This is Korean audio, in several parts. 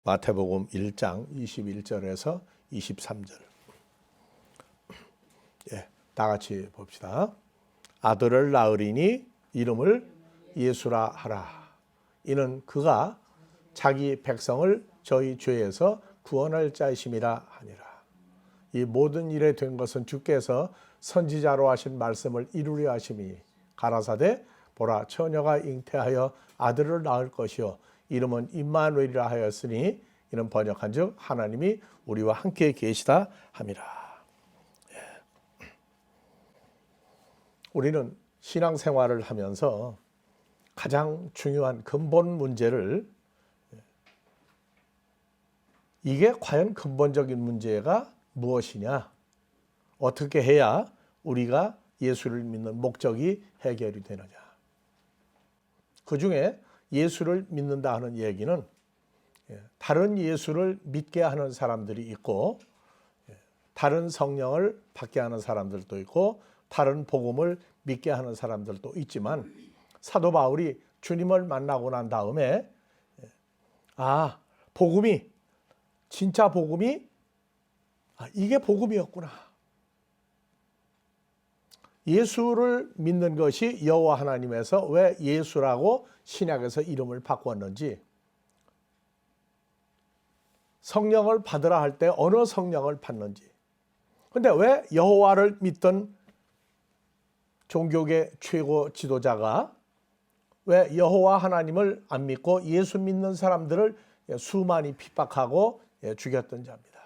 마태복음 1장 21절에서 23절. 다 같이 봅시다. 아들을 낳으리니 이름을 예수라 하라. 이는 그가 자기 백성을 저희 죄에서 구원할 자이심이라 하니라. 이 모든 일에 된 것은 주께서 선지자로 하신 말씀을 이루려 하심이 가라사대 보라 처녀가 잉태하여 아들을 낳을 것이요 이름은 임마누엘이라 하였으니 이는 번역한즉 하나님이 우리와 함께 계시다 함이라. 우리는 신앙생활을 하면서 가장 중요한 근본 문제를, 이게 과연 근본적인 문제가 무엇이냐, 어떻게 해야 우리가 예수를 믿는 목적이 해결이 되느냐. 그 중에 예수를 믿는다 하는 얘기는 다른 예수를 믿게 하는 사람들이 있고, 다른 성령을 받게 하는 사람들도 있고, 다른 복음을 믿게 하는 사람들도 있지만, 사도 바울이 주님을 만나고 난 다음에 복음이, 진짜 복음이 이게 복음이었구나. 예수를 믿는 것이 여호와 하나님에서 왜 예수라고 신약에서 이름을 바꾸었는지, 성령을 받으라 할 때 어느 성령을 받는지, 근데 왜 여호와를 믿던 종교계 최고 지도자가 왜 여호와 하나님을 안 믿고 예수 믿는 사람들을 수많이 핍박하고 죽였던 자입니다.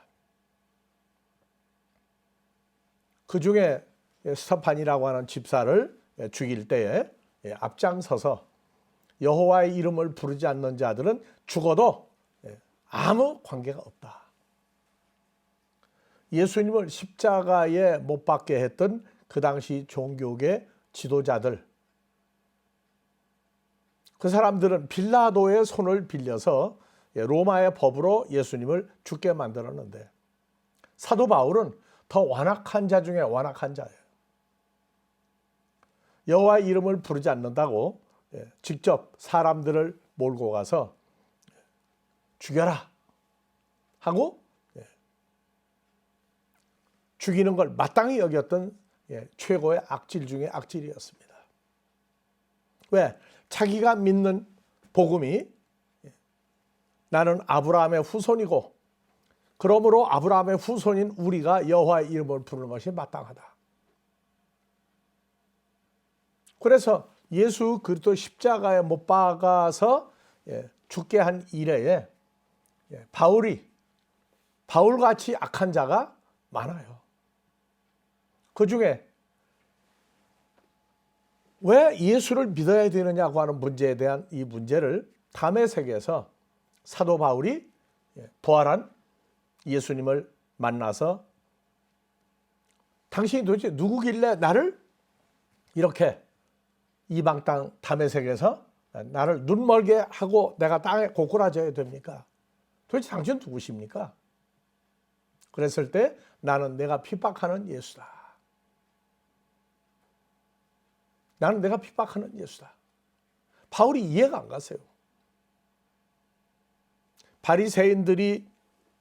그 중에 스테판이라고 하는 집사를 죽일 때에 앞장서서 여호와의 이름을 부르지 않는 자들은 죽어도 아무 관계가 없다. 예수님을 십자가에 못 박게 했던 그 당시 종교계 지도자들, 그 사람들은 빌라도의 손을 빌려서 로마의 법으로 예수님을 죽게 만들었는데, 사도 바울은 더 완악한 자 중에 완악한 자예요. 여호와의 이름을 부르지 않는다고 직접 사람들을 몰고 가서 죽여라 하고 죽이는 걸 마땅히 여겼던 최고의 악질 중에 악질이었습니다. 왜? 자기가 믿는 복음이 나는 아브라함의 후손이고, 그러므로 아브라함의 후손인 우리가 여호와의 이름을 부르는 것이 마땅하다. 그래서 예수 그리스도 십자가에 못 박아서 죽게 한 이래에 바울같이 악한 자가 많아요. 그 중에 왜 예수를 믿어야 되느냐고 하는 문제에 대한 이 문제를 담에색에서 사도 바울이 부활한 예수님을 만나서 당신이 도대체 누구길래 나를 이렇게 이방 땅 담에색에서 나를 눈멀게 하고 내가 땅에 고꾸라져야 됩니까? 도대체 당신 누구십니까? 그랬을 때 나는 내가 핍박하는 예수다. 나는 내가 핍박하는 예수다. 바울이 이해가 안 갔어요. 바리새인들이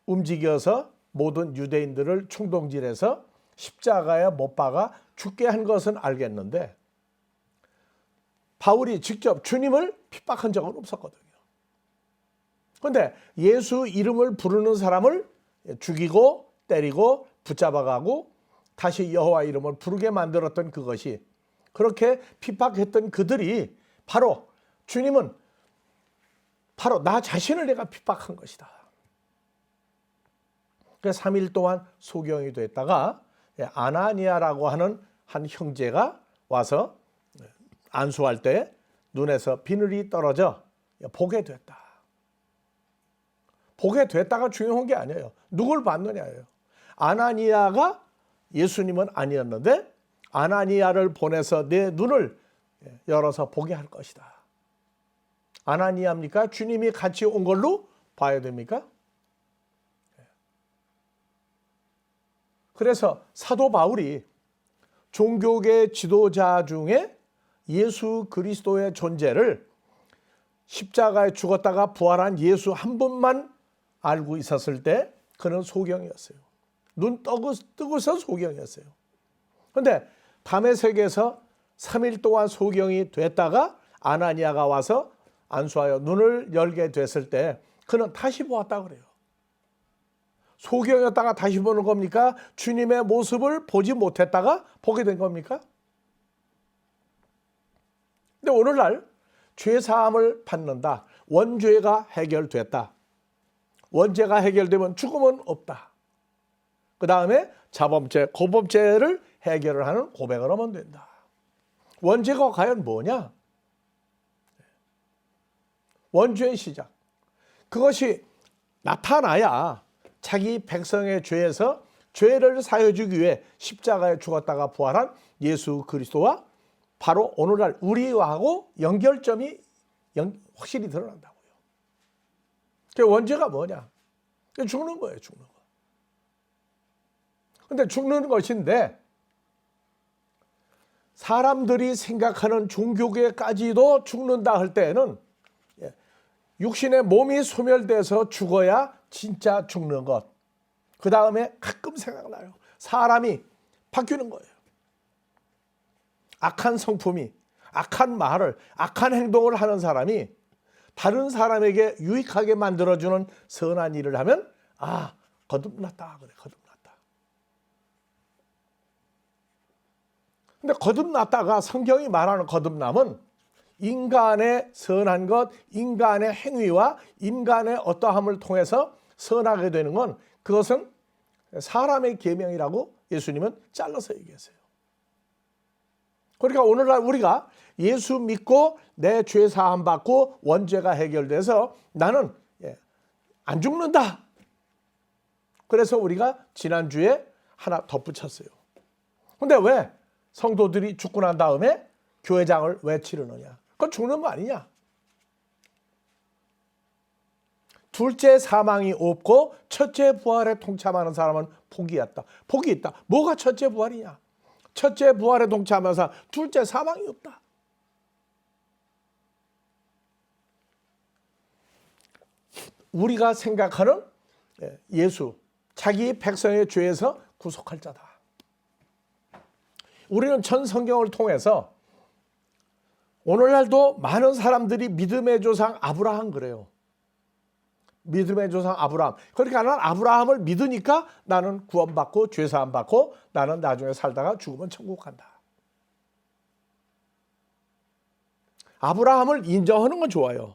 움직여서 모든 유대인들을 충동질해서 십자가에 못 박아 죽게 한 것은 알겠는데, 바울이 직접 주님을 핍박한 적은 없었거든요. 그런데 예수 이름을 부르는 사람을 죽이고 때리고 붙잡아가고 다시 여호와 이름을 부르게 만들었던 그것이, 그렇게 핍박했던 그들이 바로 주님은 바로 나 자신을 내가 핍박한 것이다. 그래서 3일 동안 소경이 됐다가 아나니아라고 하는 한 형제가 와서 안수할 때 눈에서 비늘이 떨어져 보게 됐다. 보게 됐다가 중요한 게 아니에요. 누굴 봤느냐예요. 아나니아가 예수님은 아니었는데 아나니아를 보내서 내 눈을 열어서 보게 할 것이다. 아나니아입니까? 주님이 같이 온 걸로 봐야 됩니까? 그래서 사도 바울이 종교계 지도자 중에 예수 그리스도의 존재를 십자가에 죽었다가 부활한 예수 한 분만 알고 있었을 때 그는 소경이었어요. 눈 뜨고서 소경이었어요. 그런데 다메섹에서 3일 동안 소경이 됐다가 아나니아가 와서 안수하여 눈을 열게 됐을 때 그는 다시 보았다 그래요. 소경이었다가 다시 보는 겁니까? 주님의 모습을 보지 못했다가 보게 된 겁니까? 근데 오늘날 죄사함을 받는다. 원죄가 해결됐다. 원죄가 해결되면 죽음은 없다. 그 다음에 자범죄, 고범죄를 해결을 하는 고백을 하면 된다. 원죄가 과연 뭐냐? 원죄의 시작. 그것이 나타나야 자기 백성의 죄에서 죄를 사여주기 위해 십자가에 죽었다가 부활한 예수 그리스도와 바로 오늘날 우리하고 연결점이 확실히 드러난다고요. 원죄가 뭐냐? 죽는 거예요, 죽는 거. 근데 죽는 것인데 사람들이 생각하는 종교계까지도 죽는다 할 때에는 육신의 몸이 소멸돼서 죽어야 진짜 죽는 것. 그 다음에 가끔 생각나요. 사람이 바뀌는 거예요. 악한 성품이, 악한 말을, 악한 행동을 하는 사람이 다른 사람에게 유익하게 만들어주는 선한 일을 하면 거듭났다 그래, 거듭났다. 근데 거듭났다가 성경이 말하는 거듭남은 인간의 선한 것, 인간의 행위와 인간의 어떠함을 통해서 선하게 되는 건 그것은 사람의 계명이라고 예수님은 잘라서 얘기했어요. 그러니까 오늘날 우리가 예수 믿고 내 죄 사함 받고 원죄가 해결돼서 나는 안 죽는다. 그래서 우리가 지난주에 하나 덧붙였어요. 근데 왜 성도들이 죽고 난 다음에 교회장을 왜 치르느냐? 그건 죽는 거 아니냐? 둘째 사망이 없고 첫째 부활에 동참하는 사람은 복이 있다. 복이 있다. 뭐가 첫째 부활이냐? 첫째 부활에 동참하면서 둘째 사망이 없다. 우리가 생각하는 예수, 자기 백성의 죄에서 구속할 자다. 우리는 전 성경을 통해서 오늘날도 많은 사람들이 믿음의 조상 아브라함 그래요. 믿음의 조상 아브라함. 그러니까 나는 아브라함을 믿으니까 나는 구원받고 죄사함 받고 나는 나중에 살다가 죽으면 천국 간다. 아브라함을 인정하는 건 좋아요.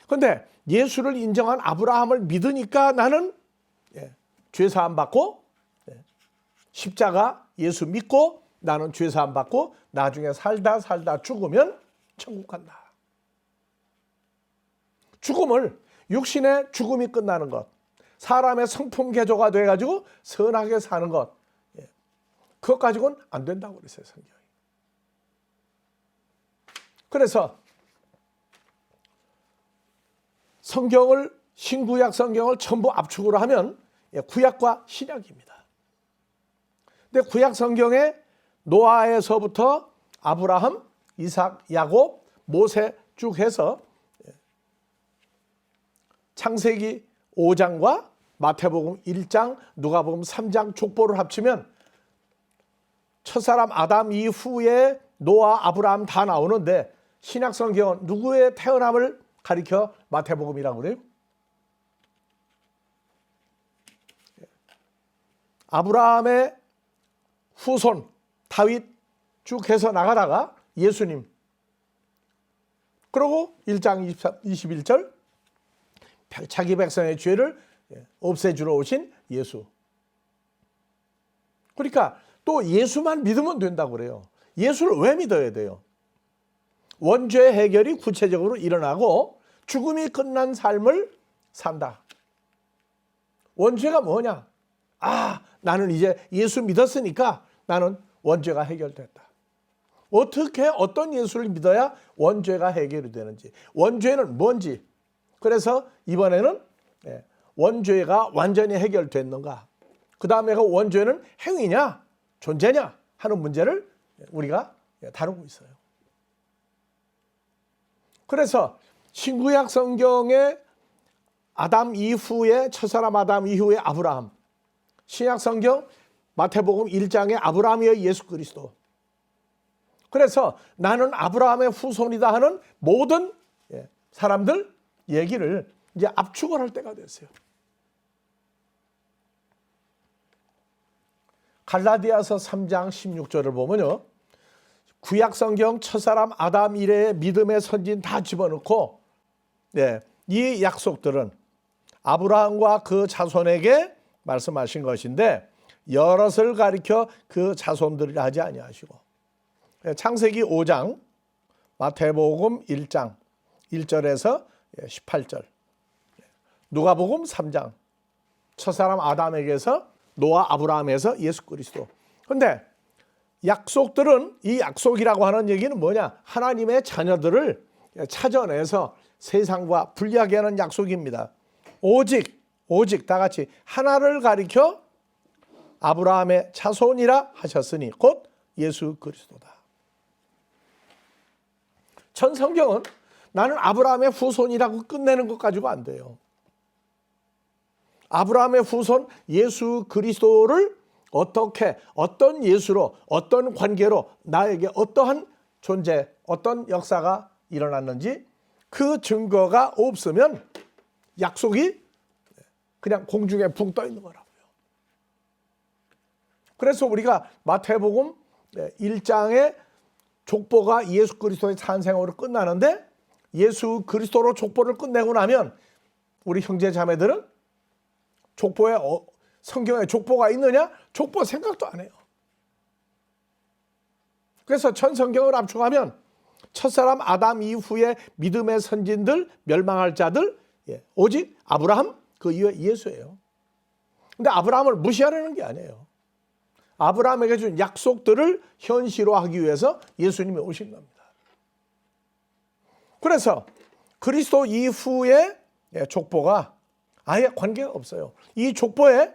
그런데 예수를 인정한 아브라함을 믿으니까 나는 죄사함 받고 십자가 예수 믿고 나는 죄사함 받고 나중에 살다 죽으면 천국 간다. 죽음을 육신의 죽음이 끝나는 것, 사람의 성품 개조가 돼가지고 선하게 사는 것, 그것 가지고는 안 된다고 그랬어요, 성경이. 그래서 성경을 신구약 성경을 전부 압축으로 하면 구약과 신약입니다. 근데 구약 성경에 노아에서부터 아브라함, 이삭, 야곱, 모세 쭉 해서 창세기 5장과 마태복음 1장, 누가복음 3장 족보를 합치면 첫사람 아담 이후에 노아, 아브라함 다 나오는데 신약 성경은 누구의 태어남을 가리켜 마태복음이라고 그래요? 아브라함의 후손 다윗 쭉 해서 나가다가 예수님, 그리고 1장 21절 자기 백성의 죄를 없애주러 오신 예수. 그러니까 또 예수만 믿으면 된다고 그래요. 예수를 왜 믿어야 돼요? 원죄 해결이 구체적으로 일어나고 죽음이 끝난 삶을 산다. 원죄가 뭐냐? 나는 이제 예수 믿었으니까 나는 원죄가 해결됐다. 어떻게 어떤 예수를 믿어야 원죄가 해결이 되는지, 원죄는 뭔지. 그래서 이번에는 원죄가 완전히 해결됐는가, 그 다음에 그 원죄는 행위냐 존재냐 하는 문제를 우리가 다루고 있어요. 그래서 신구약 성경의 아담 이후에 첫사람 아담 이후에 아브라함. 신약 성경 마태복음 1장에 아브라함이여 예수 그리스도. 그래서 나는 아브라함의 후손이다 하는 모든 사람들 얘기를 이제 압축을 할 때가 됐어요. 갈라디아서 3장 16절을 보면요, 구약 성경 첫사람 아담 이래의 믿음의 선진 다 집어넣고 이 약속들은 아브라함과 그 자손에게 말씀하신 것인데 여럿을 가리켜 그 자손들이라 하지 아니하시고, 창세기 5장, 마태복음 1장 1절에서 18절, 누가복음 3장, 첫사람 아담에게서 노아 아브라함에서 예수 그리스도. 그런데 약속들은, 이 약속이라고 하는 얘기는 뭐냐? 하나님의 자녀들을 찾아내서 세상과 분리하게 하는 약속입니다. 오직 다 같이 하나를 가리켜 아브라함의 자손이라 하셨으니 곧 예수 그리스도다. 전 성경은 나는 아브라함의 후손이라고 끝내는 것 가지고 안 돼요. 아브라함의 후손 예수 그리스도를 어떻게, 어떤 예수로, 어떤 관계로 나에게 어떠한 존재, 어떤 역사가 일어났는지 그 증거가 없으면 약속이 그냥 공중에 붕 떠 있는 거라고요. 그래서 우리가 마태복음 1장의 족보가 예수 그리스도의 탄생으로 끝나는데, 예수 그리스도로 족보를 끝내고 나면 우리 형제 자매들은 족보에 성경에 족보가 있느냐? 족보 생각도 안 해요. 그래서 전 성경을 압축하면 첫사람 아담 이후에 믿음의 선진들, 멸망할 자들, 오직 아브라함, 그 이후에 예수예요. 근데 아브라함을 무시하려는 게 아니에요. 아브라함에게 준 약속들을 현실화하기 위해서 예수님이 오신 겁니다. 그래서 그리스도 이후의 족보가 아예 관계가 없어요. 이 족보에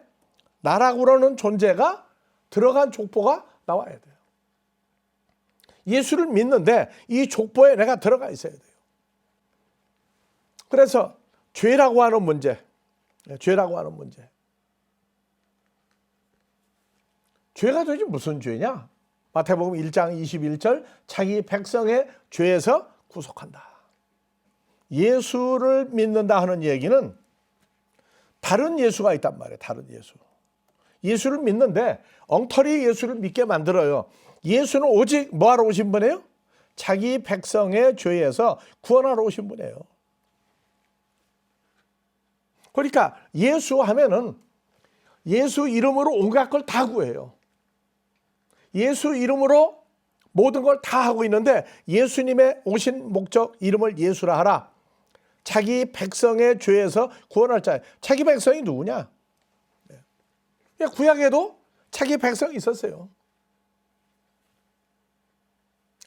나라고 그러는 존재가 들어간 족보가 나와야 돼요. 예수를 믿는데 이 족보에 내가 들어가 있어야 돼요. 그래서 죄라고 하는 문제, 죄가 도대체 무슨 죄냐? 마태복음 1장 21절, 자기 백성의 죄에서 구속한다. 예수를 믿는다 하는 얘기는 다른 예수가 있단 말이에요. 다른 예수. 예수를 믿는데 엉터리 예수를 믿게 만들어요. 예수는 오직 뭐하러 오신 분이에요? 자기 백성의 죄에서 구원하러 오신 분이에요. 그러니까 예수 하면은 예수 이름으로 온갖 걸 다 구해요. 예수 이름으로 모든 걸 다 하고 있는데 예수님의 오신 목적, 이름을 예수라 하라. 자기 백성의 죄에서 구원할 자. 자기 백성이 누구냐? 구약에도 자기 백성이 있었어요.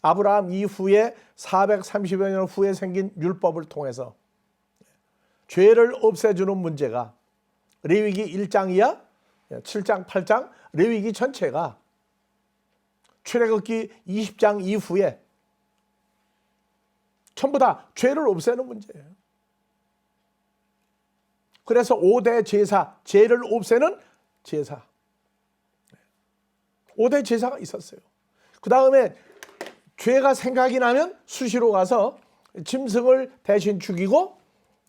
아브라함 이후에 430여 년 후에 생긴 율법을 통해서 죄를 없애주는 문제가 레위기 1장 이하, 7장, 8장, 레위기 전체가 출애굽기 20장 이후에 전부 다 죄를 없애는 문제예요. 그래서 5대 제사, 죄를 없애는 제사, 5대 제사가 있었어요. 그 다음에 죄가 생각이 나면 수시로 가서 짐승을 대신 죽이고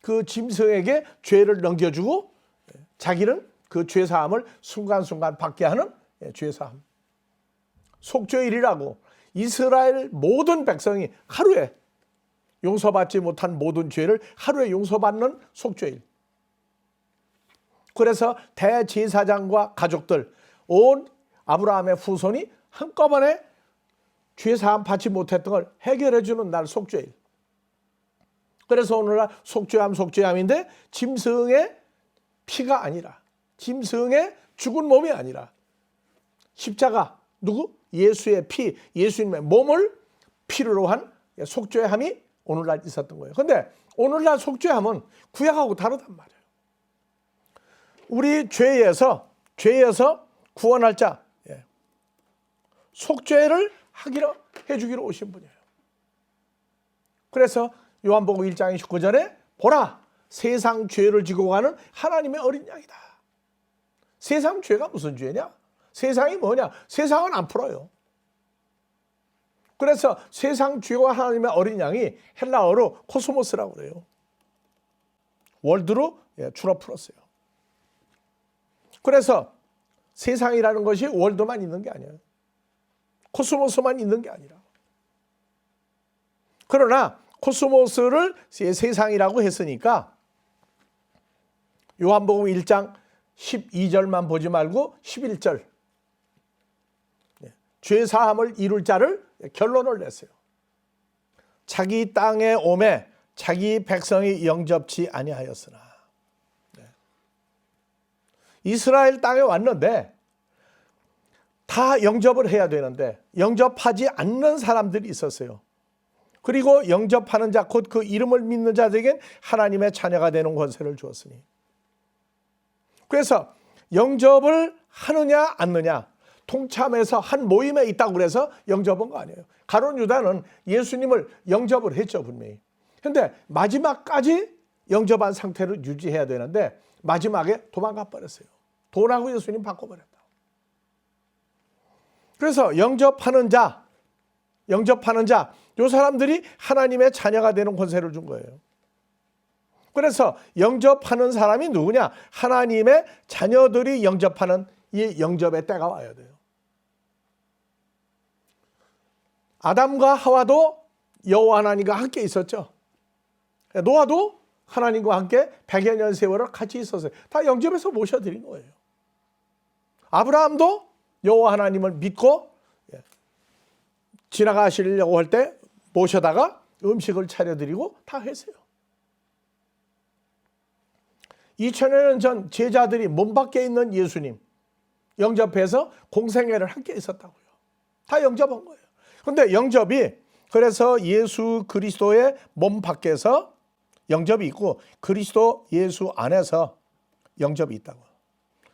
그 짐승에게 죄를 넘겨주고 자기는 그 죄사함을 순간순간 받게 하는 죄사함. 속죄일이라고 이스라엘 모든 백성이 하루에 용서받지 못한 모든 죄를 하루에 용서받는 속죄일. 그래서 대제사장과 가족들, 온 아브라함의 후손이 한꺼번에 죄사함 받지 못했던 걸 해결해 주는 날 속죄일. 그래서 오늘날 속죄함인데 짐승의 피가 아니라, 짐승의 죽은 몸이 아니라 십자가, 누구? 예수의 피, 예수님의 몸을 필요로 한 속죄함이 오늘날 있었던 거예요. 그런데 오늘날 속죄함은 구약하고 다르단 말이에요. 우리 죄에서 구원할 자, 속죄를 해주기로 오신 분이에요. 그래서 요한복음 1장 29절에 보라, 세상 죄를 지고 가는 하나님의 어린 양이다. 세상 죄가 무슨 죄냐? 세상이 뭐냐? 세상은 안 풀어요. 그래서 세상 죄와 하나님의 어린 양이 헬라어로 코스모스라고 그래요. 월드로 줄어 풀었어요. 그래서 세상이라는 것이 월드만 있는 게 아니에요. 코스모스만 있는 게 아니라. 그러나 코스모스를 세상이라고 했으니까 요한복음 1장 12절만 보지 말고 11절 죄사함을 이룰 자를 결론을 냈어요. 자기 땅에 오매 자기 백성이 영접치 아니하였으나. 이스라엘 땅에 왔는데 다 영접을 해야 되는데 영접하지 않는 사람들이 있었어요. 그리고 영접하는 자, 곧 그 이름을 믿는 자들에겐 하나님의 자녀가 되는 권세를 주었으니. 그래서 영접을 하느냐 않느냐, 통참해서 한 모임에 있다고 그래서 영접한 거 아니에요. 가룟 유다는 예수님을 영접을 했죠, 분명히. 그런데 마지막까지 영접한 상태를 유지해야 되는데 마지막에 도망가 버렸어요. 돈하고 예수님 바꿔버렸다. 그래서 영접하는 자, 이 사람들이 하나님의 자녀가 되는 권세를 준 거예요. 그래서 영접하는 사람이 누구냐? 하나님의 자녀들이 영접하는 이 영접의 때가 와야 돼요. 아담과 하와도 여호와 하나님과 함께 있었죠. 노아도 하나님과 함께 100여 년 세월을 같이 있었어요. 다 영접해서 모셔드린 거예요. 아브라함도 여호와 하나님을 믿고 지나가시려고 할 때 모셔다가 음식을 차려드리고 다 했어요. 2000여 년 전 제자들이 몸 밖에 있는 예수님 영접해서 공생애를 함께 있었다고요. 다 영접한 거예요. 그런데 영접이, 그래서 예수 그리스도의 몸 밖에서 영접이 있고 그리스도 예수 안에서 영접이 있다고.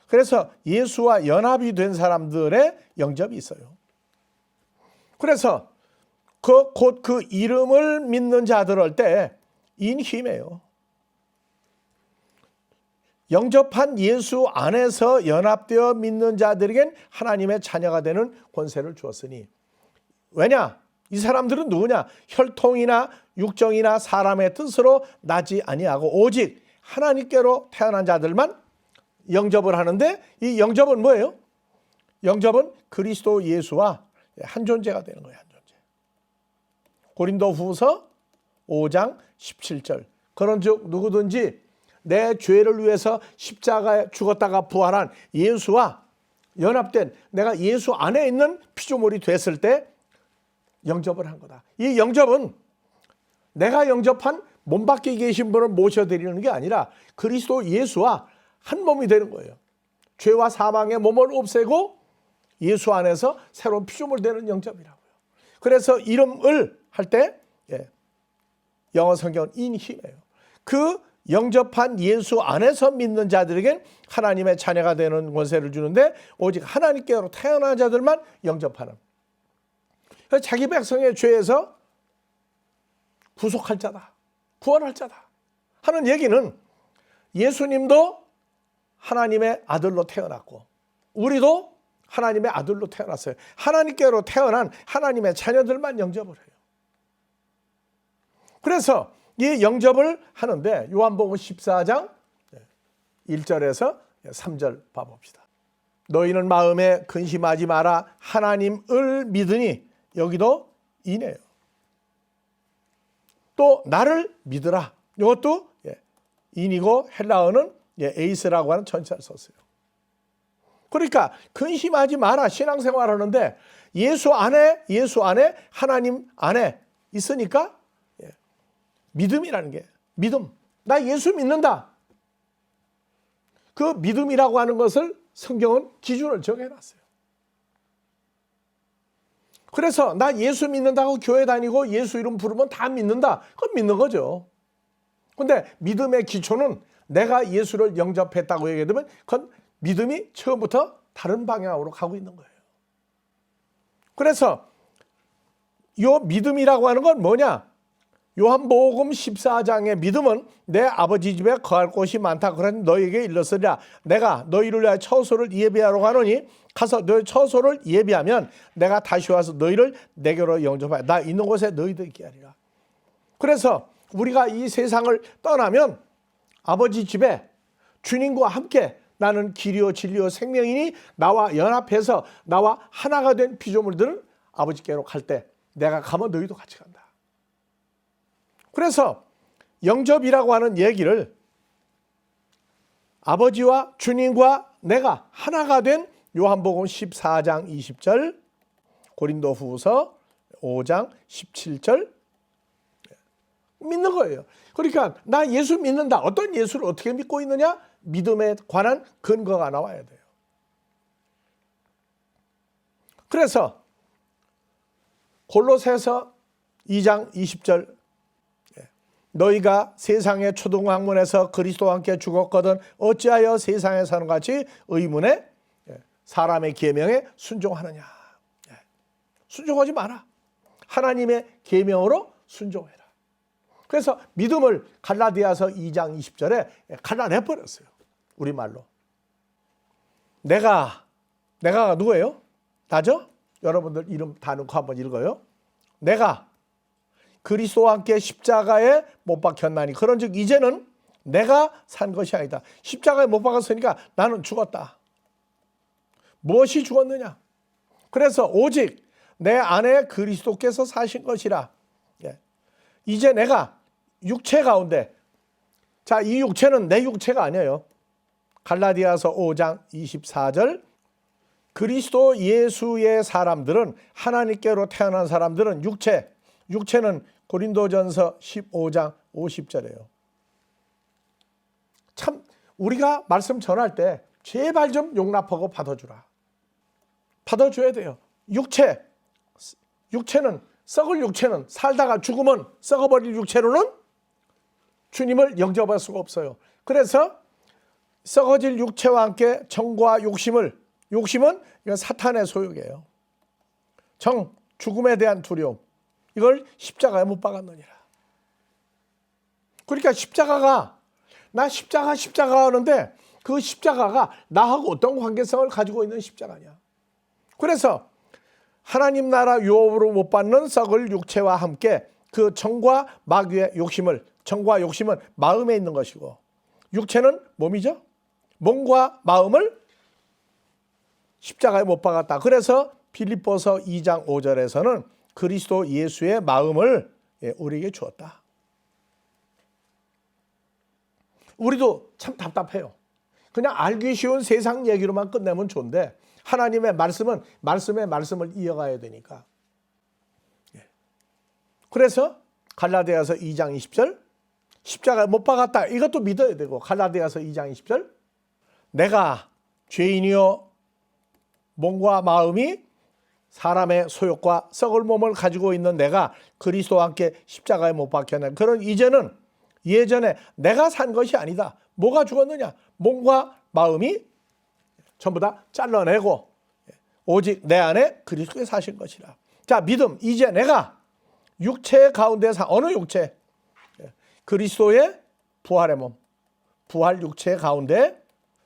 그래서 예수와 연합이 된 사람들의 영접이 있어요. 그래서 곧 그 이름을 믿는 자들을 때 인힘이에요. 영접한 예수 안에서 연합되어 믿는 자들에겐 하나님의 자녀가 되는 권세를 주었으니. 왜냐? 이 사람들은 누구냐? 혈통이나 육정이나 사람의 뜻으로 나지 아니하고 오직 하나님께로 태어난 자들만 영접을 하는데, 이 영접은 뭐예요? 영접은 그리스도 예수와 한 존재가 되는 거예요. 한 존재. 고린도후서 5장 17절. 그런즉 누구든지 내 죄를 위해서 십자가에 죽었다가 부활한 예수와 연합된, 내가 예수 안에 있는 피조물이 됐을 때 영접을 한 거다. 이 영접은 내가 영접한 몸 밖에 계신 분을 모셔드리는 게 아니라 그리스도 예수와 한 몸이 되는 거예요. 죄와 사망의 몸을 없애고 예수 안에서 새로운 피조물 되는 영접이라고요. 그래서 이름을 할 때 영어 성경은 인힘이에요. 그 영접한 예수 안에서 믿는 자들에겐 하나님의 자녀가 되는 권세를 주는데 오직 하나님께로 태어난 자들만 영접하는. 자기 백성의 죄에서 구속할 자다, 구원할 자다 하는 얘기는 예수님도 하나님의 아들로 태어났고 우리도 하나님의 아들로 태어났어요. 하나님께로 태어난 하나님의 자녀들만 영접을 해요. 그래서 이 영접을 하는데 요한복음 14장 1절에서 3절 봐봅시다. 너희는 마음에 근심하지 마라. 하나님을 믿으니, 여기도 이네요. 또 나를 믿으라. 이것도 인이고 헬라어는 에이스라고 하는 전치사를 썼어요. 그러니까 근심하지 마라. 신앙생활 하는데 예수 안에 하나님 안에 있으니까 믿음이라는 게, 믿음. 나 예수 믿는다. 그 믿음이라고 하는 것을 성경은 기준을 정해놨어요. 그래서 나 예수 믿는다고 교회 다니고 예수 이름 부르면 다 믿는다. 그건 믿는 거죠. 근데 믿음의 기초는 내가 예수를 영접했다고 얘기하면 그건 믿음이 처음부터 다른 방향으로 가고 있는 거예요. 그래서 이 믿음이라고 하는 건 뭐냐? 요한복음 14장의 믿음은 내 아버지 집에 거할 곳이 많다. 그러니 너희에게 일렀으리라. 내가 너희를 위하여 처소를 예비하러 가노니 가서 너희 처소를 예비하면 내가 다시 와서 너희를 내게로 영접하여 나 있는 곳에 너희도 있게 하리라. 그래서 우리가 이 세상을 떠나면 아버지 집에 주님과 함께 나는 길이요 진리요 생명이니 나와 연합해서 나와 하나가 된 피조물들은 아버지께로 갈 때 내가 가면 너희도 같이 간다. 그래서 영접이라고 하는 얘기를 아버지와 주님과 내가 하나가 된 요한복음 14장 20절, 고린도후서 5장 17절 믿는 거예요. 그러니까 나 예수 믿는다. 어떤 예수를 어떻게 믿고 있느냐? 믿음에 관한 근거가 나와야 돼요. 그래서 골로새서 2장 20절 너희가 세상의 초등학문에서 그리스도와 함께 죽었거든 어찌하여 세상에 사는 같이 의문에 사람의 계명에 순종하느냐. 순종하지 마라. 하나님의 계명으로 순종해라. 그래서 믿음을 갈라디아서 2장 20절에 갈라내버렸어요. 우리말로. 내가 누구예요? 나죠? 여러분들 이름 다 넣고 한번 읽어요. 내가 그리스도와 함께 십자가에 못 박혔나니 그런즉 이제는 내가 산 것이 아니다. 십자가에 못 박았으니까 나는 죽었다. 무엇이 죽었느냐? 그래서 오직 내 안에 그리스도께서 사신 것이라. 이제 내가 육체 가운데, 자, 이 육체는 내 육체가 아니에요. 갈라디아서 5장 24절 그리스도 예수의 사람들은 하나님께로 태어난 사람들은 육체는 고린도전서 15장 50절이에요. 참 우리가 말씀 전할 때 제발 좀 용납하고 받아주라. 받아줘야 돼요. 육체는 썩을 육체는 살다가 죽으면 썩어버릴 육체로는 주님을 영접할 수가 없어요. 그래서 썩어질 육체와 함께 정과 욕심은 이건 사탄의 소욕이에요. 죽음에 대한 두려움. 이걸 십자가에 못 박았느니라. 그러니까 나 십자가 하는데 그 십자가가 나하고 어떤 관계성을 가지고 있는 십자가냐. 그래서 하나님 나라 유업으로 못 받는 썩을 육체와 함께 그 정과 마귀의 정과 욕심은 마음에 있는 것이고 육체는 몸이죠. 몸과 마음을 십자가에 못 박았다. 그래서 빌립보서 2장 5절에서는 그리스도 예수의 마음을 우리에게 주었다. 우리도 참 답답해요. 그냥 알기 쉬운 세상 얘기로만 끝내면 좋은데 하나님의 말씀은 말씀의 말씀을 이어가야 되니까. 그래서 갈라디아서 2장 20절 십자가에 못 박았다. 이것도 믿어야 되고 갈라디아서 2장 20절 내가 죄인이요 몸과 마음이 사람의 소욕과 썩을 몸을 가지고 있는 내가 그리스도와 함께 십자가에 못 박혔네. 그런 이제는 예전에 내가 산 것이 아니다. 뭐가 죽었느냐? 몸과 마음이 전부 다 잘라내고 오직 내 안에 그리스도에 사신 것이라. 자, 믿음. 이제 내가 육체 가운데 어느 육체? 그리스도의 부활의 몸, 부활 육체 가운데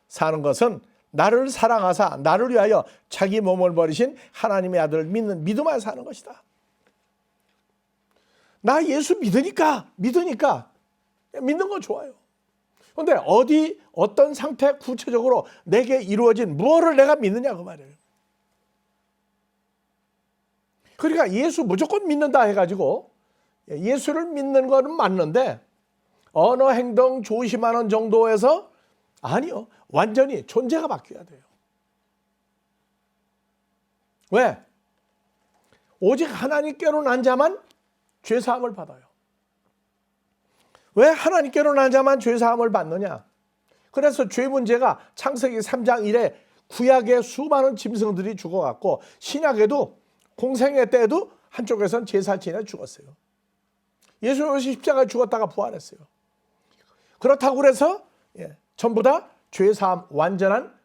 사는 것은 나를 사랑하사 나를 위하여 자기 몸을 버리신 하나님의 아들을 믿는 믿음 안에 사는 것이다. 나 예수 믿으니까 믿는 건 좋아요. 그런데 어떤 상태 구체적으로 내게 이루어진 무엇을 내가 믿느냐 그 말이에요. 그러니까 예수 무조건 믿는다 해가지고 예수를 믿는 거는 맞는데 언어 행동 조심하는 정도에서 아니요. 완전히 존재가 바뀌어야 돼요. 왜? 오직 하나님께로 난 자만 죄사함을 받아요. 왜 하나님께로 난 자만 죄사함을 받느냐? 그래서 죄 문제가 창세기 3장 1에 구약의 수많은 짐승들이 죽어갔고 신약에도 공생애 때에도 한쪽에서는 제사치나 죽었어요. 예수 십자가에 죽었다가 부활했어요. 그렇다고 그래서 전부 다 죄사함 완전한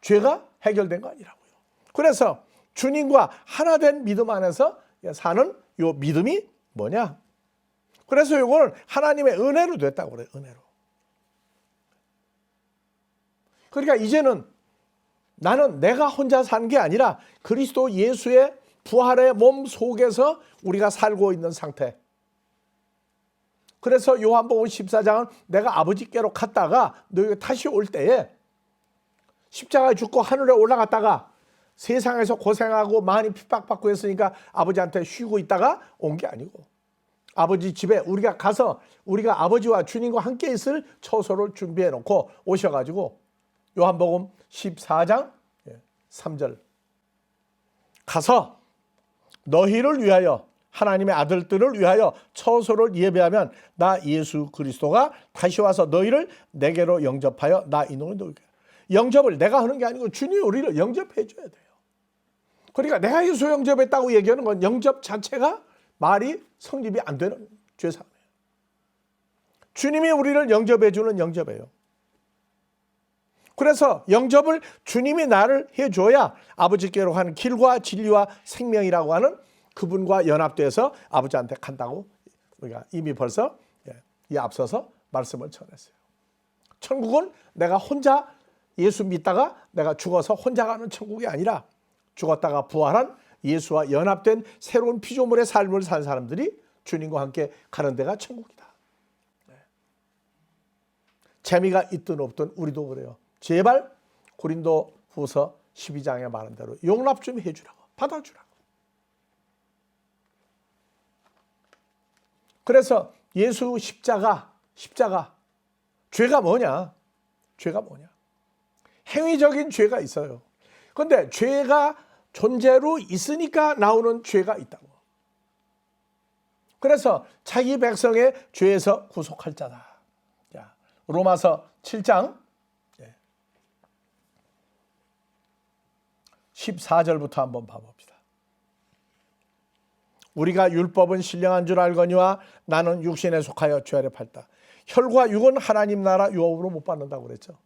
죄가 해결된 거 아니라고요. 그래서 주님과 하나 된 믿음 안에서 사는 요 믿음이 뭐냐? 그래서 이거는 하나님의 은혜로 됐다고 그래요. 은혜로. 그러니까 이제는 나는 내가 혼자 사는 게 아니라 그리스도 예수의 부활의 몸 속에서 우리가 살고 있는 상태. 그래서 요한복음 14장은 내가 아버지께로 갔다가 너희가 다시 올 때에 십자가에 죽고 하늘에 올라갔다가 세상에서 고생하고 많이 핍박받고 했으니까 아버지한테 쉬고 있다가 온 게 아니고 아버지 집에 우리가 가서 우리가 아버지와 주님과 함께 있을 처소를 준비해 놓고 오셔가지고 요한복음 14장 3절 가서 너희를 위하여 하나님의 아들들을 위하여 처소를 예배하면 나 예수 그리스도가 다시 와서 너희를 내게로 영접하여 나 이놈을 너희에게 영접을 내가 하는 게 아니고 주님이 우리를 영접해 줘야 돼요. 그러니까 내가 예수 영접했다고 얘기하는 건 영접 자체가 말이 성립이 안 되는 죄사함이에요. 주님이 우리를 영접해 주는 영접이에요. 그래서 영접을 주님이 나를 해줘야 아버지께로 가는 길과 진리와 생명이라고 하는 그분과 연합돼서 아버지한테 간다고 우리가 이미 벌써 이 앞서서 말씀을 전했어요. 천국은 내가 혼자 예수 믿다가 내가 죽어서 혼자 가는 천국이 아니라 죽었다가 부활한 예수와 연합된 새로운 피조물의 삶을 산 사람들이 주님과 함께 가는 데가 천국이다. 재미가 있든 없든 우리도 그래요. 제발 고린도 후서 12장에 말한 대로 용납 좀 해주라고, 받아주라고. 그래서 예수 십자가, 죄가 뭐냐? 죄가 뭐냐? 행위적인 죄가 있어요. 그런데 죄가 존재로 있으니까 나오는 죄가 있다고. 그래서 자기 백성의 죄에서 구속할 자다. 자, 로마서 7장 14절부터 한번 봐봅시다. 우리가 율법은 신령한 줄 알거니와 나는 육신에 속하여 죄 아래 팔다. 혈과 육은 하나님 나라 유업으로 못 받는다고 그랬죠.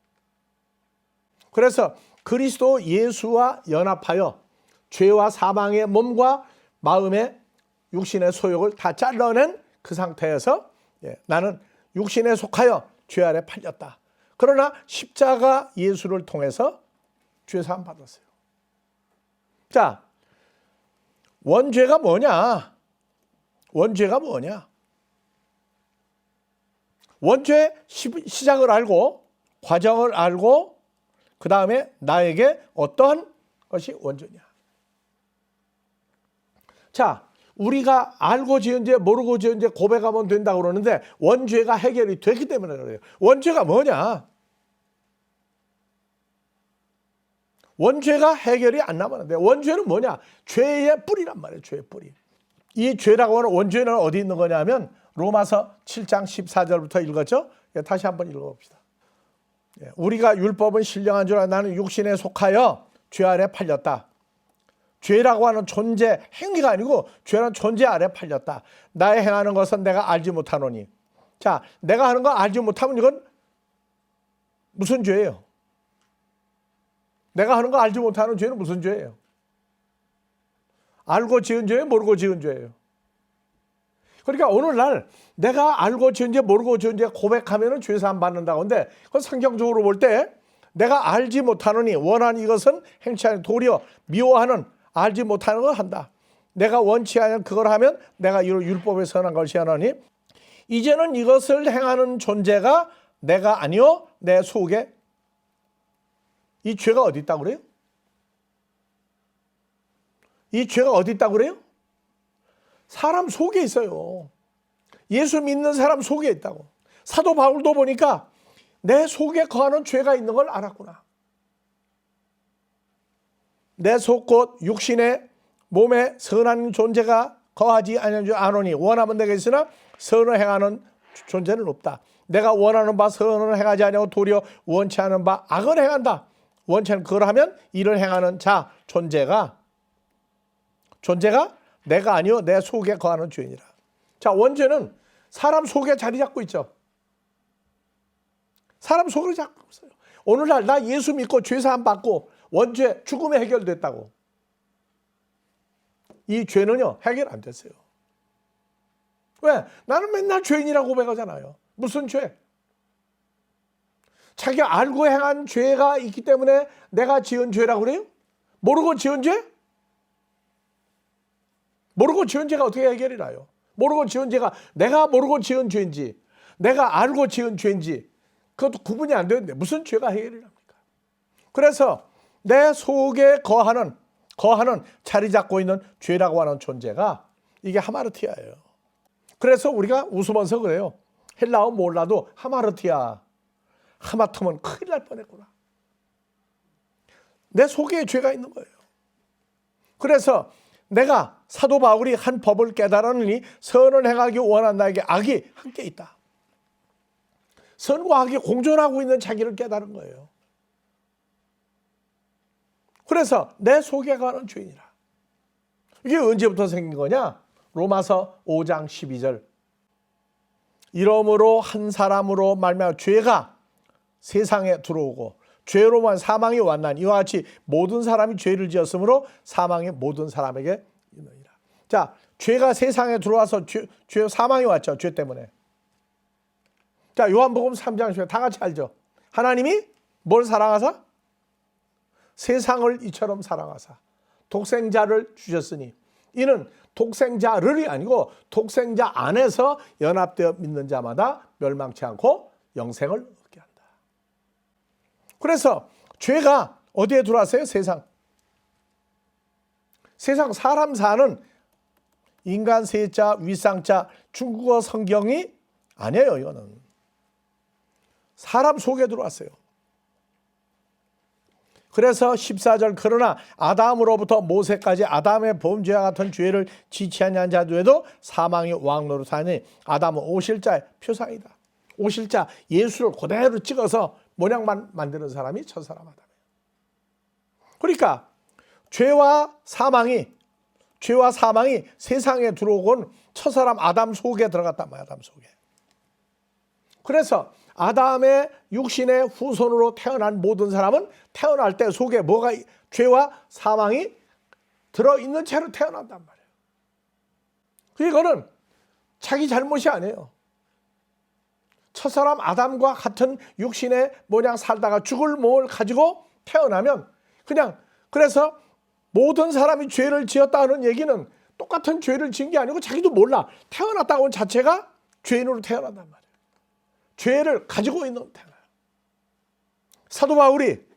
그래서 그리스도 예수와 연합하여 죄와 사망의 몸과 마음의 육신의 소욕을 다 잘라낸 그 상태에서 나는 육신에 속하여 죄 아래 팔렸다. 그러나 십자가 예수를 통해서 죄사함 받았어요. 자, 원죄가 뭐냐? 원죄가 뭐냐? 원죄 시작을 알고 과정을 알고 그 다음에 나에게 어떠한 것이 원죄냐? 자, 우리가 알고 지은 죄 모르고 지은 죄 고백하면 된다고 그러는데 원죄가 해결이 됐기 때문에 그래요. 원죄가 뭐냐? 원죄가 해결이 안 나면 원죄는 뭐냐? 죄의 뿌리란 말이에요. 죄의 뿌리. 이 죄라고 하는 원죄는 어디 있는 거냐면 로마서 7장 14절부터 읽었죠? 다시 한번 읽어봅시다. 우리가 율법은 신령한 줄 알아 나는 육신에 속하여 죄 아래 팔렸다. 죄라고 하는 존재, 행위가 아니고 죄라는 존재 아래 팔렸다. 나의 행하는 것은 내가 알지 못하노니. 자, 내가 하는 거 알지 못하면 이건 무슨 죄예요? 내가 하는 거 알지 못하는 죄는 무슨 죄예요? 알고 지은 죄예요? 모르고 지은 죄예요? 그러니까 오늘날 내가 알고 지은 죄 모르고 지은 죄 고백하면 죄사함 받는다고 하는데 그건 성경적으로 볼 때 내가 알지 못하느니 원하는 이것은 행치 않는 도리어 미워하는 알지 못하는 걸 한다. 내가 원치 않는 그걸 하면 내가 율법에 선한 것이 하나니 이제는 이것을 행하는 존재가 내가 아니요 내 속에 이 죄가 어디 있다고 그래요? 이 죄가 어디 있다고 그래요? 사람 속에 있어요. 예수 믿는 사람 속에 있다고. 사도 바울도 보니까 내 속에 거하는 죄가 있는 걸 알았구나. 내 속 곧 육신의 몸에 선한 존재가 거하지 아니하노니 원하면 내게 있으나 선을 행하는 존재는 없다. 내가 원하는 바 선을 행하지 아니하고 도리어 원치 않은 바 악을 행한다. 원치 않은 그걸 하면 이를 행하는 자 존재가 내가 아니요 내 속에 거하는 죄이니라. 자, 원죄는 사람 속에 자리 잡고 있죠. 사람 속으로 잡고 있어요. 오늘날 나 예수 믿고 죄사함 받고 원죄 죽음에 해결됐다고. 이 죄는요 해결 안 됐어요. 왜? 나는 맨날 죄인이라고 고백하잖아요. 무슨 죄? 자기가 알고 행한 죄가 있기 때문에 내가 지은 죄라고 그래요? 모르고 지은 죄? 모르고 지은 죄가 어떻게 해결이 나요? 모르고 지은 죄가 내가 모르고 지은 죄인지 내가 알고 지은 죄인지 그것도 구분이 안 되는데 무슨 죄가 해결이 납니까? 그래서 내 속에 거하는 자리 잡고 있는 죄라고 하는 존재가 이게 하마르티아예요. 그래서 우리가 웃으면서 그래요. 헬라어 몰라도 하마르티아. 하마터면 큰일 날 뻔했구나. 내 속에 죄가 있는 거예요. 그래서 내가 사도 바울이 한 법을 깨달았으니 선을 행하기 원한 나에게 악이 함께 있다. 선과 악이 공존하고 있는 자기를 깨달은 거예요. 그래서 내 속에 가는 죄인이라. 이게 언제부터 생긴 거냐? 로마서 5장 12절. 이러므로 한 사람으로 말미암아 죄가 세상에 들어오고 죄로만 사망이 왔나니 이와 같이 모든 사람이 죄를 지었으므로 사망이 모든 사람에게 있느니라. 자, 죄가 세상에 들어와서 죄 사망이 왔죠. 죄 때문에. 자, 요한복음 3장 10절 다 같이 알죠. 하나님이 뭘 사랑하사? 세상을 이처럼 사랑하사 독생자를 주셨으니 이는 독생자를이 아니고 독생자 안에서 연합되어 믿는 자마다 멸망치 않고 영생을 얻게 한다. 그래서 죄가 어디에 들어왔어요? 세상 사람 사는 인간 세자 위상자 중국어 성경이 아니에요. 이거는 사람 속에 들어왔어요. 그래서 14절 그러나 아담으로부터 모세까지 아담의 범죄와 같은 죄를 지치 아니한 자들에도 사망이 왕노릇하니 아담은 오실자의 표상이다. 오실자 예수를 그대로 찍어서 모양만 만드는 사람이 첫사람 아담이에요. 그러니까 죄와 사망이 세상에 들어오곤 첫사람 아담 속에 들어갔단 말이에요. 아담 속에. 그래서 아담의 육신의 후손으로 태어난 모든 사람은 태어날 때 속에 뭐가 죄와 사망이 들어있는 채로 태어난단 말이에요. 이거는 자기 잘못이 아니에요. 첫사람 아담과 같은 육신의 모양 살다가 죽을 몸을 가지고 태어나면 그래서 모든 사람이 죄를 지었다는 얘기는 똑같은 죄를 지은 게 아니고 자기도 몰라. 태어났다고 온 자체가 죄인으로 태어난단 말이에요. 죄를 가지고 있는 태어나요. 사도 바울이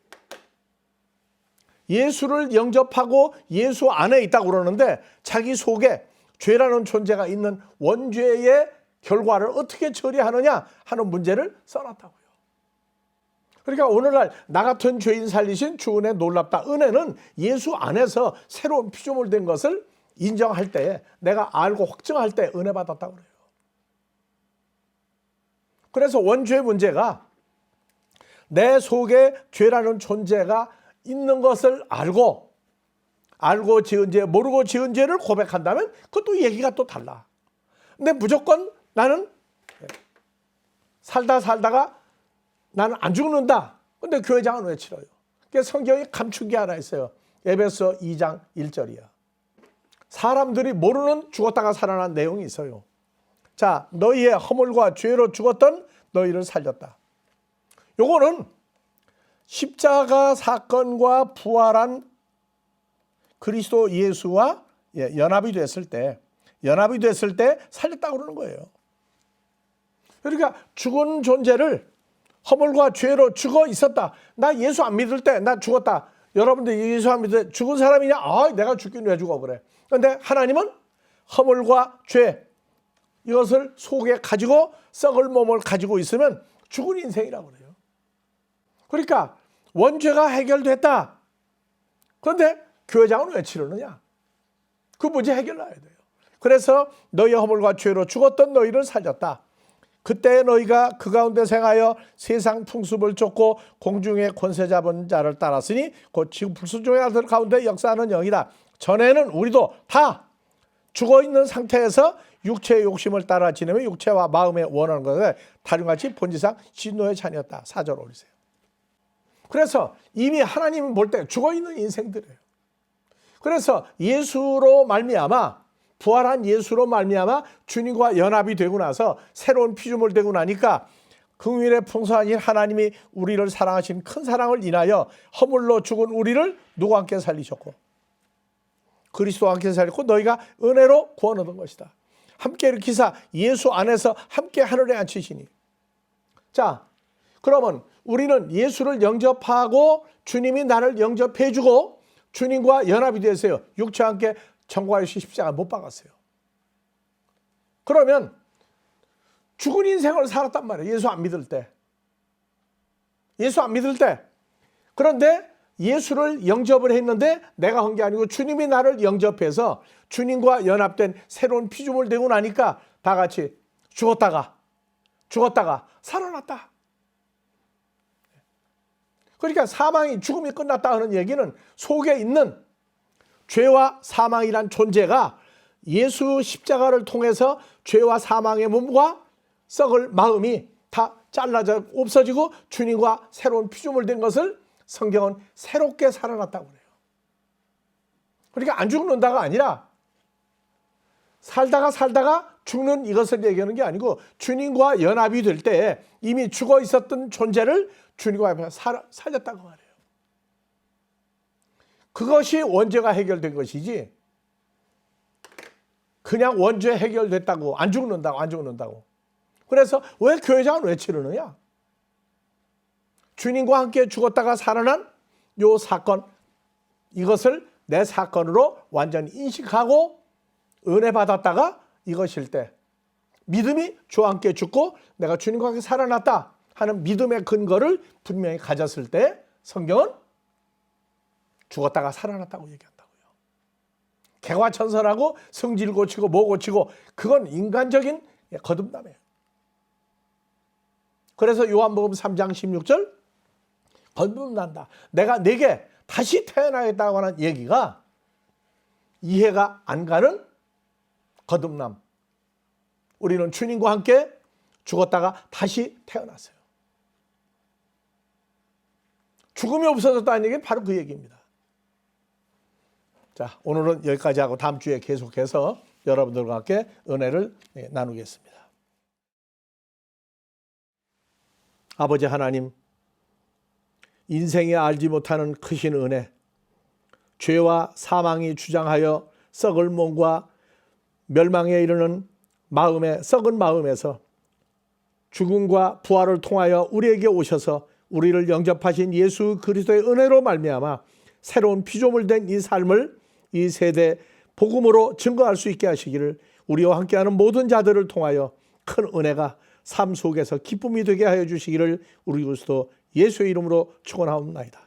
예수를 영접하고 예수 안에 있다고 그러는데 자기 속에 죄라는 존재가 있는 원죄의 결과를 어떻게 처리하느냐 하는 문제를 써놨다고요. 그러니까 오늘날 나 같은 죄인 살리신 주 은혜 놀랍다. 은혜는 예수 안에서 새로운 피조물 된 것을 인정할 때 내가 알고 확증할 때 은혜 받았다고 그래요. 그래서 원죄의 문제가 내 속에 죄라는 존재가 있는 것을 알고 지은 죄, 모르고 지은 죄를 고백한다면 그것도 얘기가 또 달라. 근데 무조건 나는 살다가 나는 안 죽는다. 근데 교회장은 왜 치러요? 그래서 성경이 감춘 게 하나 있어요. 에베소 2장 1절이야. 사람들이 모르는 죽었다가 살아난 내용이 있어요. 자, 너희의 허물과 죄로 죽었던 너희를 살렸다. 요거는 십자가 사건과 부활한 그리스도 예수와 연합이 됐을 때 살렸다고 그러는 거예요. 그러니까 죽은 존재를 허물과 죄로 죽어 있었다. 나 예수 안 믿을 때 나 죽었다. 여러분들 예수 안 믿을 때 죽은 사람이냐? 내가 죽긴 왜 죽어 그래. 그런데 하나님은 허물과 죄 이것을 속에 가지고 썩을 몸을 가지고 있으면 죽은 인생이라고 그래요. 그러니까 원죄가 해결됐다. 그런데 교회장은 왜 치르느냐? 그 문제 해결해야 돼요. 그래서 너희 허물과 죄로 죽었던 너희를 살렸다. 그때 너희가 그 가운데 생하여 세상 풍습을 쫓고 공중의 권세 잡은 자를 따랐으니 곧 지금 불순종의 아들 가운데 역사하는 영이다. 전에는 우리도 다 죽어있는 상태에서 육체의 욕심을 따라 지내며 육체와 마음에 원하는 것에 다름같이 본질상 진노의 자녀였다. 4절 올리세요. 그래서 이미 하나님이 볼 때 죽어있는 인생들이에요. 그래서 예수로 말미암아 부활한 예수로 말미암아 주님과 연합이 되고 나서 새로운 피조물 되고 나니까 긍휼의 풍성하신 하나님이 우리를 사랑하신 큰 사랑을 인하여 허물로 죽은 우리를 누구와 함께 살리셨고 그리스도와 함께 살렸고 너희가 은혜로 구원 얻은 것이다. 함께 일으키사 예수 안에서 함께 하늘에 앉히시니. 자, 그러면 우리는 예수를 영접하고 주님이 나를 영접해 주고 주님과 연합이 되었어요. 육체와 함께 천국에 십자가 못 박았어요. 그러면 죽은 인생을 살았단 말이에요. 예수 안 믿을 때. 예수 안 믿을 때. 그런데 예수를 영접을 했는데 내가 한 게 아니고 주님이 나를 영접해서 주님과 연합된 새로운 피조물 되고 나니까 다 같이 죽었다가 살아났다. 그러니까 사망이 죽음이 끝났다 하는 얘기는 속에 있는 죄와 사망이란 존재가 예수 십자가를 통해서 죄와 사망의 몸과 썩을 마음이 다 잘라져 없어지고 주님과 새로운 피조물 된 것을 성경은 새롭게 살아났다고 그래요. 그러니까 안 죽는다가 아니라 살다가 죽는 이것을 얘기하는 게 아니고 주님과 연합이 될 때 이미 죽어 있었던 존재를 주님과 앞에서 살렸다고 말해요. 그것이 원죄가 해결된 것이지 그냥 원죄 해결됐다고 안 죽는다고. 그래서 왜 교회장은 왜 치르느냐? 주님과 함께 죽었다가 살아난 요 사건, 이것을 내 사건으로 완전히 인식하고 은혜 받았다가 이것일 때 믿음이 주와 함께 죽고 내가 주님과 함께 살아났다 하는 믿음의 근거를 분명히 가졌을 때 성경은 죽었다가 살아났다고 얘기한다고요. 개과천선하고 성질 고치고 뭐 고치고 그건 인간적인 거듭남이에요. 그래서 요한복음 3장 16절 거듭난다. 내가 내게 다시 태어나겠다고 하는 얘기가 이해가 안 가는 거듭남. 우리는 주님과 함께 죽었다가 다시 태어났어요. 죽음이 없어졌다는 얘기는 바로 그 얘기입니다. 자, 오늘은 여기까지 하고 다음 주에 계속해서 여러분들과 함께 은혜를 나누겠습니다. 아버지 하나님, 인생에 알지 못하는 크신 은혜, 죄와 사망이 주장하여 썩을 몸과 멸망에 이르는 마음의 썩은 마음에서 죽음과 부활을 통하여 우리에게 오셔서 우리를 영접하신 예수 그리스도의 은혜로 말미암아 새로운 피조물 된 이 삶을 이 세대 복음으로 증거할 수 있게 하시기를 우리와 함께하는 모든 자들을 통하여 큰 은혜가 삶 속에서 기쁨이 되게 하여 주시기를 우리 그리스도 예수의 이름으로 축원하옵나이다.